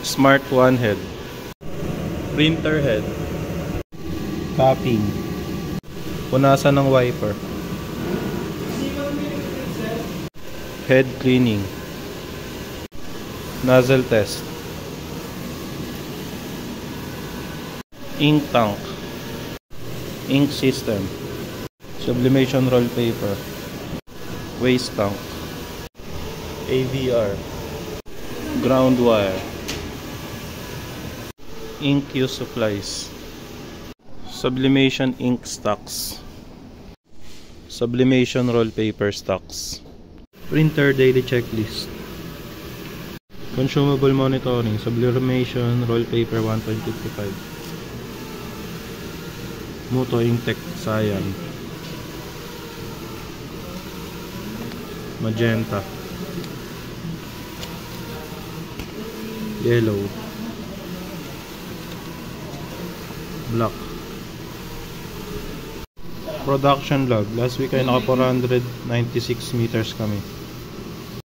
Smart One head. Printer head. Capping. Punasan ng wiper. Head cleaning. Nozzle test. Ink tank. Ink system. Sublimation roll paper. Waste tank. AVR. Ground wire. Ink use supplies. Sublimation ink stocks. Sublimation roll paper stocks. Printer daily checklist. Consumable monitoring. Sublimation roll paper 1.55. Muto Inktek Cyan. Magenta. Yellow. Black. Production log. Last week ay naka 496 meters kami.